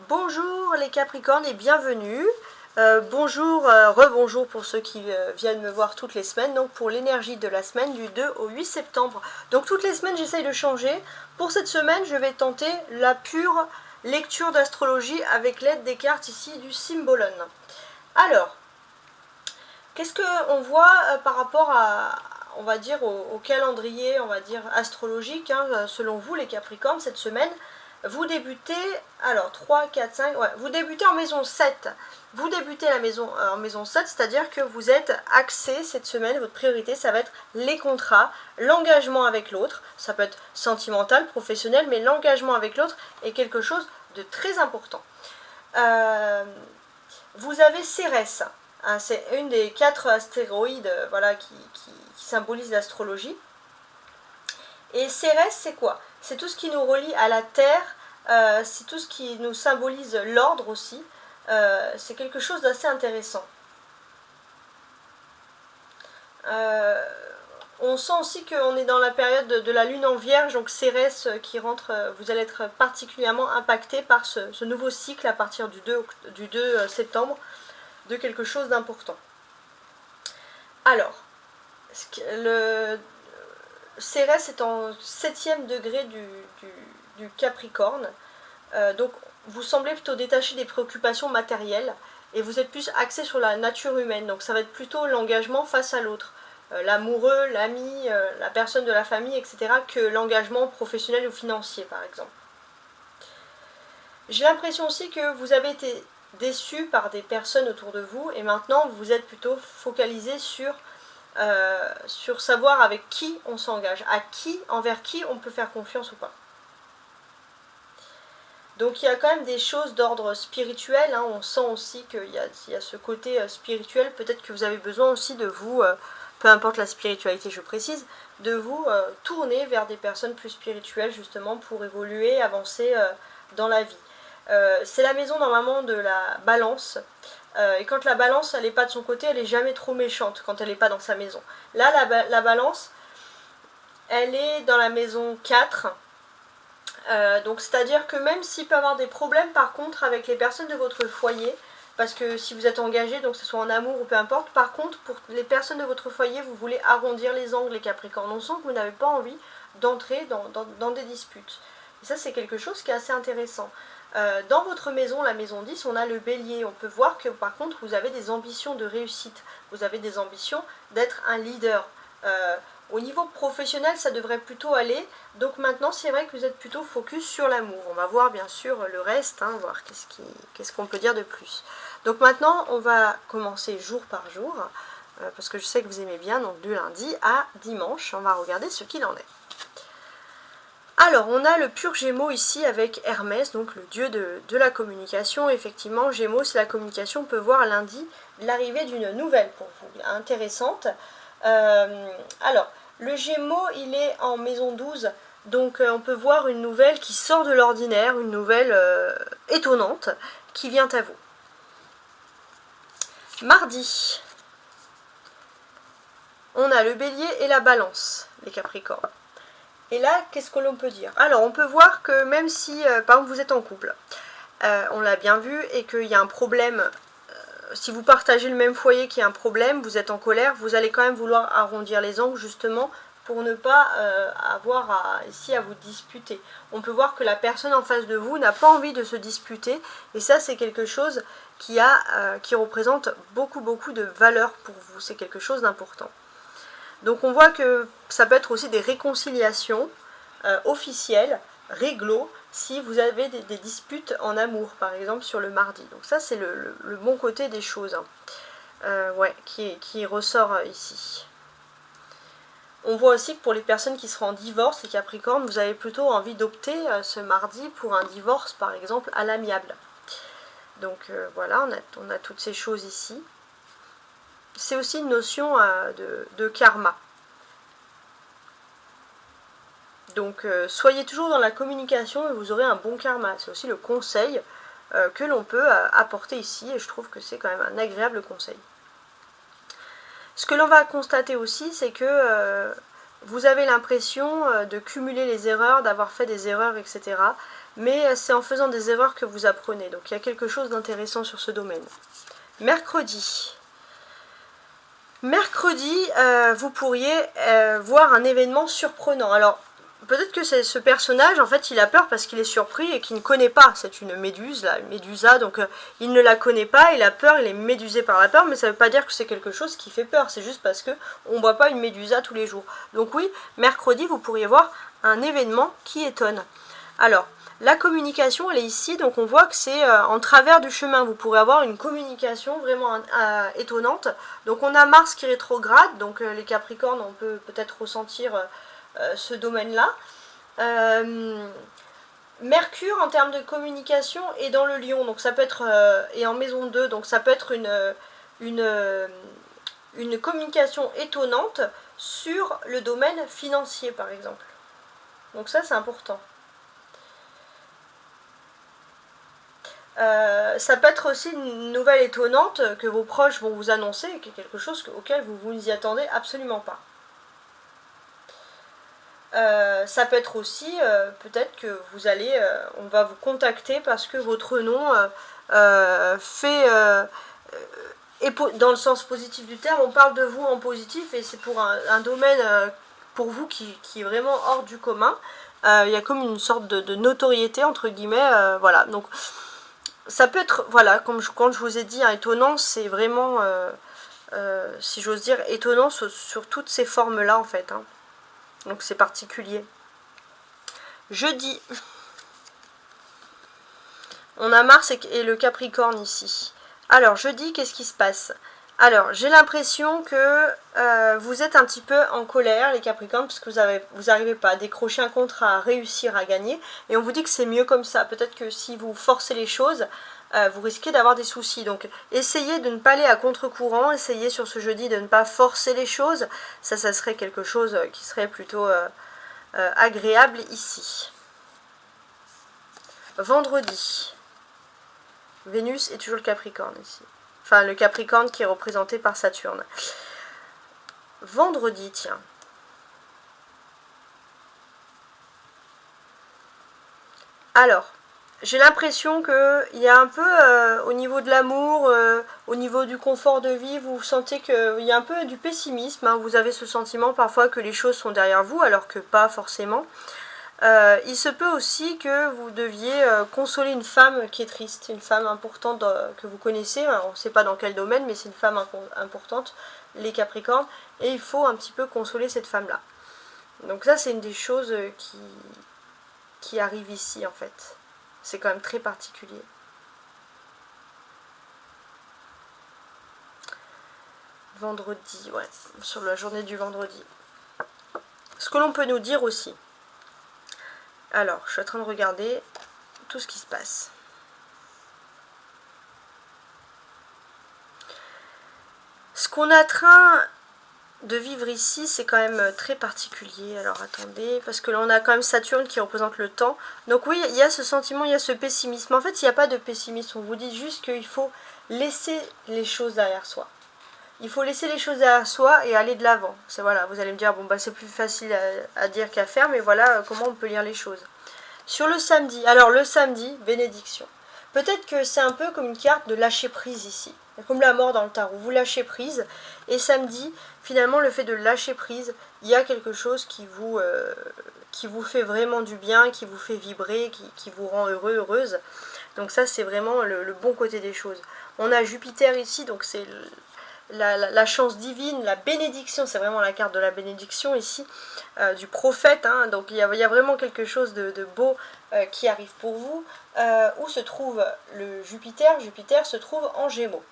Bonjour les Capricornes et bienvenue. Bonjour, rebonjour pour ceux qui viennent me voir toutes les semaines. Donc pour l'énergie de la semaine du 2 au 8 septembre. Donc toutes les semaines j'essaye de changer. Pour cette semaine je vais tenter la pure lecture d'astrologie avec l'aide des cartes ici du Symbolon. Alors, qu'est-ce qu'on voit par rapport à, on va dire, au calendrier, on va dire, astrologique, hein, selon vous les Capricornes, cette semaine? Vous débutez, alors 3, 4, 5, ouais, vous débutez en maison 7. Vous débutez la maison, en maison 7, c'est-à-dire que vous êtes axé cette semaine, votre priorité, ça va être les contrats, l'engagement avec l'autre. Ça peut être sentimental, professionnel, mais l'engagement avec l'autre est quelque chose de très important. Vous avez Cérès, hein, c'est une des 4 astéroïdes voilà, qui symbolise l'astrologie. Et Cérès, c'est quoi? C'est tout ce qui nous relie à la Terre, c'est tout ce qui nous symbolise l'ordre aussi. C'est quelque chose d'assez intéressant. On sent aussi qu'on est dans la période de la lune en vierge, donc Cérès qui rentre, vous allez être particulièrement impacté par ce nouveau cycle à partir du 2 septembre, de quelque chose d'important. Alors, Cérès est en 7e degré du Capricorne, donc vous semblez plutôt détaché des préoccupations matérielles et vous êtes plus axé sur la nature humaine, donc ça va être plutôt l'engagement face à l'autre, l'amoureux, l'ami, la personne de la famille, etc., que l'engagement professionnel ou financier par exemple. J'ai l'impression aussi que vous avez été déçu par des personnes autour de vous et maintenant vous êtes plutôt focalisé sur savoir avec qui on s'engage, envers qui on peut faire confiance ou pas. Donc il y a quand même des choses d'ordre spirituel, hein. On sent aussi qu'il y a ce côté spirituel, peut-être que vous avez besoin aussi de vous, peu importe la spiritualité je précise, de vous tourner vers des personnes plus spirituelles justement pour évoluer, avancer dans la vie. C'est la maison normalement de la balance, et quand la balance elle n'est pas de son côté, elle n'est jamais trop méchante quand elle n'est pas dans sa maison. Là la balance elle est dans la maison 4, donc c'est à dire que même s'il peut y avoir des problèmes par contre avec les personnes de votre foyer, parce que si vous êtes engagé, donc que ce soit en amour ou peu importe, par contre pour les personnes de votre foyer vous voulez arrondir les angles les Capricornes, on sent que vous n'avez pas envie d'entrer dans des disputes. Et ça c'est quelque chose qui est assez intéressant. Dans votre maison, la maison 10, on a le bélier. On peut voir que par contre vous avez des ambitions de réussite, vous avez des ambitions d'être un leader. Au niveau professionnel ça devrait plutôt aller, donc maintenant c'est vrai que vous êtes plutôt focus sur l'amour. On va voir bien sûr le reste, hein, voir qu'est-ce qu'on peut dire de plus. Donc maintenant on va commencer jour par jour, parce que je sais que vous aimez bien, donc du lundi à dimanche, on va regarder ce qu'il en est. Alors, on a le pur Gémeaux ici avec Hermès, donc le dieu de la communication. Effectivement, Gémeaux, c'est la communication. On peut voir lundi l'arrivée d'une nouvelle pour vous, intéressante. Alors, le Gémeaux, il est en maison 12, donc on peut voir une nouvelle qui sort de l'ordinaire, une nouvelle étonnante qui vient à vous. Mardi, on a le Bélier et la Balance, les Capricornes. Et là, qu'est-ce que l'on peut dire? Alors, on peut voir que même si, par exemple, vous êtes en couple, on l'a bien vu, et qu'il y a un problème, si vous partagez le même foyer, qu'il y a un problème, vous êtes en colère, vous allez quand même vouloir arrondir les angles, justement, pour ne pas avoir ici à vous disputer. On peut voir que la personne en face de vous n'a pas envie de se disputer, et ça, c'est quelque chose qui représente beaucoup de valeur pour vous. C'est quelque chose d'important. Donc on voit que ça peut être aussi des réconciliations officielles, réglo, si vous avez des disputes en amour, par exemple sur le mardi. Donc ça c'est le bon côté des choses, hein. Ouais, qui ressort ici. On voit aussi que pour les personnes qui seront en divorce, les Capricornes, vous avez plutôt envie d'opter ce mardi pour un divorce, par exemple, à l'amiable. Donc voilà, on a toutes ces choses ici. C'est aussi une notion de karma. Donc soyez toujours dans la communication et vous aurez un bon karma. C'est aussi le conseil que l'on peut apporter ici, et je trouve que c'est quand même un agréable conseil. Ce que l'on va constater aussi, c'est que vous avez l'impression de cumuler les erreurs, d'avoir fait des erreurs, etc. mais c'est en faisant des erreurs que vous apprenez. Donc il y a quelque chose d'intéressant sur ce domaine. Mercredi. Mercredi, vous pourriez voir un événement surprenant. Alors, peut-être que c'est ce personnage, en fait, il a peur parce qu'il est surpris et qu'il ne connaît pas. C'est une méduse, là, une médusa, donc il ne la connaît pas, il a peur, il est médusé par la peur, mais ça ne veut pas dire que c'est quelque chose qui fait peur. C'est juste parce qu'on ne voit pas une médusa tous les jours. Donc oui, mercredi, vous pourriez voir un événement qui étonne. Alors, la communication, elle est ici, donc on voit que c'est en travers du chemin. Vous pourrez avoir une communication vraiment étonnante. Donc on a Mars qui rétrograde, donc les Capricornes, on peut peut-être ressentir ce domaine-là. Mercure, en termes de communication, est dans le Lion, donc ça peut être, et en maison 2, donc ça peut être une communication étonnante sur le domaine financier, par exemple. Donc ça, c'est important. Ça peut être aussi une nouvelle étonnante que vos proches vont vous annoncer, qui est quelque chose auquel vous n'y attendez absolument pas. Ça peut être aussi, peut-être que vous allez, on va vous contacter parce que votre nom fait, dans le sens positif du terme, on parle de vous en positif et c'est pour un domaine pour vous qui est vraiment hors du commun. Il y a comme une sorte de notoriété, entre guillemets, voilà, donc ça peut être, voilà, quand je vous ai dit, étonnant, c'est vraiment, si j'ose dire, étonnant sur toutes ces formes-là, en fait. Hein. Donc c'est particulier. Jeudi. On a Mars et le Capricorne ici. Alors, jeudi, qu'est-ce qui se passe? Alors, j'ai l'impression que vous êtes un petit peu en colère, les Capricornes, parce que vous n'arrivez pas à décrocher un contrat, à réussir à gagner. Et on vous dit que c'est mieux comme ça. Peut-être que si vous forcez les choses, vous risquez d'avoir des soucis. Donc, essayez de ne pas aller à contre-courant. Essayez sur ce jeudi de ne pas forcer les choses. Ça serait quelque chose qui serait plutôt agréable ici. Vendredi. Vénus est toujours le Capricorne ici. Enfin, le Capricorne qui est représenté par Saturne. Vendredi, tiens. Alors, j'ai l'impression qu'il y a un peu, au niveau de l'amour, au niveau du confort de vie, vous sentez qu'il y a un peu du pessimisme. Hein. Vous avez ce sentiment parfois que les choses sont derrière vous, alors que pas forcément. Il se peut aussi que vous deviez consoler une femme qui est triste, une femme importante que vous connaissez, alors on ne sait pas dans quel domaine, mais c'est une femme importante, les Capricornes, et il faut un petit peu consoler cette femme-là. Donc ça, c'est une des choses qui arrive ici, en fait. C'est quand même très particulier. Vendredi, ouais, sur la journée du vendredi. Ce que l'on peut nous dire aussi. Alors, je suis en train de regarder tout ce qui se passe. Ce qu'on est en train de vivre ici, c'est quand même très particulier. Alors, attendez, parce que là, on a quand même Saturne qui représente le temps. Donc oui, il y a ce sentiment, il y a ce pessimisme. En fait, il n'y a pas de pessimisme. On vous dit juste qu'il faut laisser les choses derrière soi. Il faut laisser les choses derrière soi et aller de l'avant. Voilà, vous allez me dire, bon, bah, c'est plus facile à dire qu'à faire, mais voilà comment on peut lire les choses. Sur le samedi, alors le samedi, bénédiction. Peut-être que c'est un peu comme une carte de lâcher prise ici. Comme la mort dans le tarot, vous lâchez prise. Et samedi, finalement, le fait de lâcher prise, il y a quelque chose qui vous fait vraiment du bien, qui vous fait vibrer, qui vous rend heureux, heureuse. Donc ça, c'est vraiment le bon côté des choses. On a Jupiter ici, donc c'est la chance divine, la bénédiction, c'est vraiment la carte de la bénédiction ici, du prophète, hein, donc il y a vraiment quelque chose de beau qui arrive pour vous. Où se trouve le Jupiter? Jupiter se trouve en Gémeaux.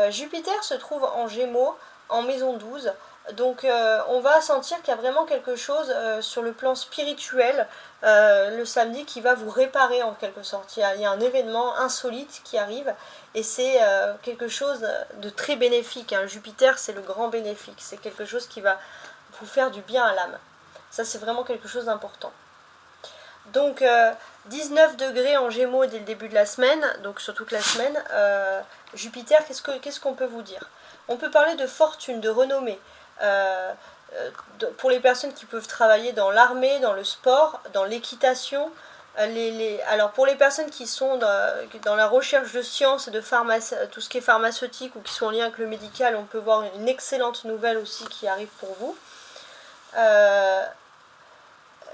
Jupiter se trouve en Gémeaux, en maison 12, donc on va sentir qu'il y a vraiment quelque chose sur le plan spirituel le samedi qui va vous réparer en quelque sorte. Il y a un événement insolite qui arrive et c'est quelque chose de très bénéfique. Hein. Jupiter, c'est le grand bénéfique, c'est quelque chose qui va vous faire du bien à l'âme. Ça, c'est vraiment quelque chose d'important. Donc 19 degrés en Gémeaux dès le début de la semaine, donc sur toute la semaine. Jupiter, qu'est-ce qu'on peut vous dire? On peut parler de fortune, de renommée. Pour les personnes qui peuvent travailler dans l'armée, dans le sport, dans l'équitation, Alors pour les personnes qui sont dans la recherche de sciences et de tout ce qui est pharmaceutique ou qui sont en lien avec le médical, on peut voir une excellente nouvelle aussi qui arrive pour vous.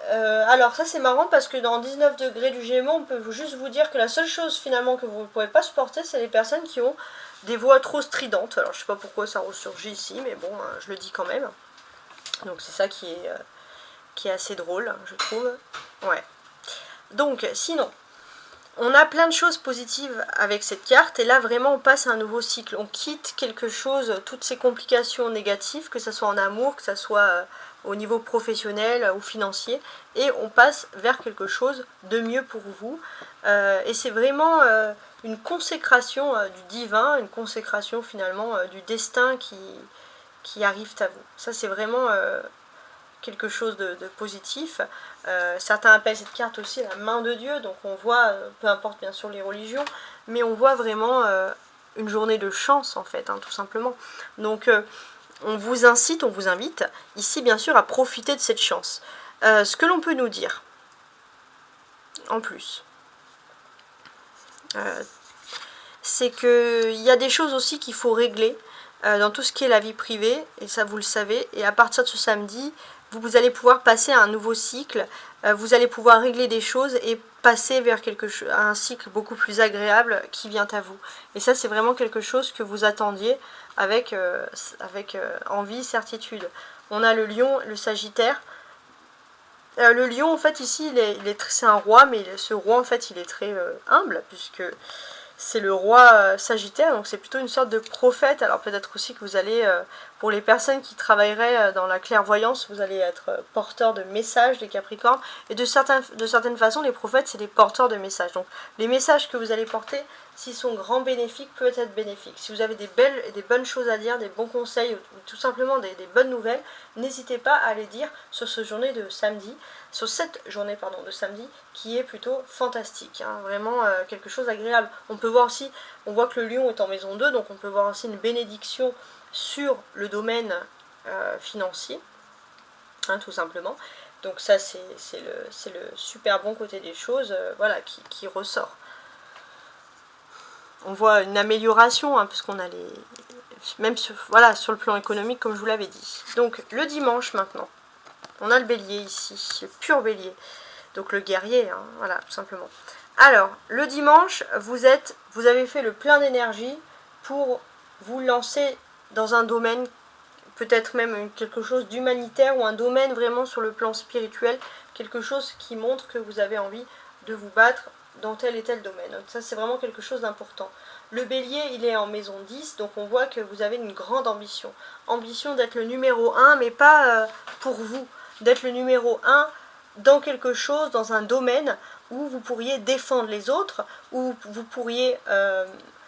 Alors ça c'est marrant parce que dans 19 degrés du Gémeaux, on peut juste vous dire que la seule chose finalement que vous ne pourrez pas supporter, c'est les personnes qui ont des voix trop stridentes. Alors je sais pas pourquoi ça ressurgit ici, mais bon, je le dis quand même. Donc c'est ça qui est assez drôle, je trouve. Ouais. Donc sinon, on a plein de choses positives avec cette carte, et là vraiment on passe à un nouveau cycle. On quitte quelque chose, toutes ces complications négatives, que ce soit en amour, que ce soit au niveau professionnel ou financier, et on passe vers quelque chose de mieux pour vous. Et c'est vraiment une consécration du divin, une consécration finalement du destin qui arrive à vous. Ça c'est vraiment quelque chose de positif. Certains appellent cette carte aussi la main de Dieu, donc on voit, peu importe bien sûr les religions, mais on voit vraiment une journée de chance en fait, hein, tout simplement. Donc on vous incite, on vous invite ici bien sûr à profiter de cette chance. Ce que l'on peut nous dire, en plus, c'est qu'il y a des choses aussi qu'il faut régler dans tout ce qui est la vie privée, et ça vous le savez, et à partir de ce samedi, vous allez pouvoir passer à un nouveau cycle, vous allez pouvoir régler des choses et passer vers un cycle beaucoup plus agréable qui vient à vous. Et ça c'est vraiment quelque chose que vous attendiez avec envie, certitude. On a le lion, le sagittaire. Le lion en fait ici c'est un roi, mais ce roi en fait il est très humble, puisque c'est le roi Sagittaire, donc c'est plutôt une sorte de prophète. Alors peut-être aussi que vous allez, pour les personnes qui travailleraient dans la clairvoyance, vous allez être porteur de messages des Capricornes. Et de certaines façons, les prophètes, c'est des porteurs de messages. Donc les messages que vous allez porter, s'ils sont grands bénéfiques, peuvent être bénéfiques. Si vous avez des belles et des bonnes choses à dire, des bons conseils, ou tout simplement des bonnes nouvelles, n'hésitez pas à les dire sur cette journée de samedi, de samedi, qui est plutôt fantastique, hein, vraiment quelque chose d'agréable. On voit que le lion est en maison 2, donc on peut voir aussi une bénédiction sur le domaine financier, hein, tout simplement. Donc ça c'est le super bon côté des choses, voilà, qui ressort. On voit une amélioration, hein, puisqu'on a même sur le plan économique, comme je vous l'avais dit. Donc le dimanche maintenant, on a le bélier ici, le pur bélier. Donc le guerrier, hein, voilà, tout simplement. Alors, le dimanche, vous avez fait le plein d'énergie pour vous lancer dans un domaine, peut-être même quelque chose d'humanitaire, ou un domaine vraiment sur le plan spirituel, quelque chose qui montre que vous avez envie de vous battre dans tel et tel domaine. Donc ça c'est vraiment quelque chose d'important. Le bélier il est en maison 10, donc on voit que vous avez une grande ambition. Ambition d'être le numéro 1, mais pas pour vous, d'être le numéro 1 dans quelque chose, dans un domaine où vous pourriez défendre les autres, où vous pourriez,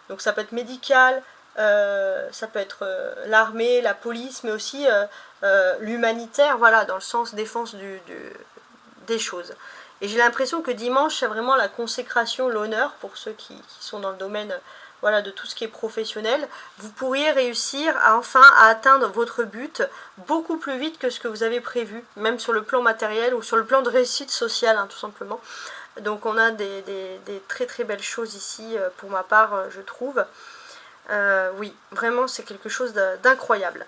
donc ça peut être médical, ça peut être l'armée, la police, mais aussi l'humanitaire, voilà, dans le sens défense des choses. Et j'ai l'impression que dimanche, c'est vraiment la consécration, l'honneur pour ceux qui sont dans le domaine, voilà, de tout ce qui est professionnel. Vous pourriez réussir à atteindre votre but beaucoup plus vite que ce que vous avez prévu, même sur le plan matériel ou sur le plan de réussite sociale, hein, tout simplement. Donc on a des très très belles choses ici, pour ma part, je trouve. Oui, vraiment c'est quelque chose d'incroyable.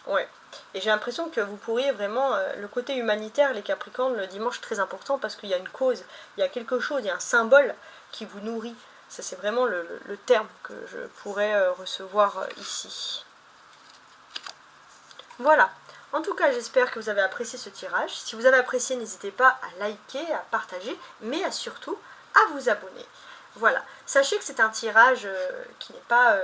Ouais. Et j'ai l'impression que vous pourriez vraiment, le côté humanitaire, les Capricornes, le dimanche, très important, parce qu'il y a une cause, il y a quelque chose, il y a un symbole qui vous nourrit. Ça c'est vraiment le terme que je pourrais recevoir ici. Voilà. En tout cas, j'espère que vous avez apprécié ce tirage. Si vous avez apprécié, n'hésitez pas à liker, à partager, mais surtout à vous abonner. Voilà. Sachez que c'est un tirage qui n'est pas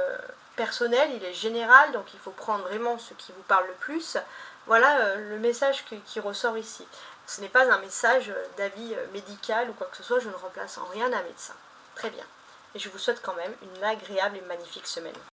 personnel, il est général, donc il faut prendre vraiment ce qui vous parle le plus. Voilà le message qui ressort ici. Ce n'est pas un message d'avis médical ou quoi que ce soit, je ne remplace en rien un médecin. Très bien. Et je vous souhaite quand même une agréable et magnifique semaine.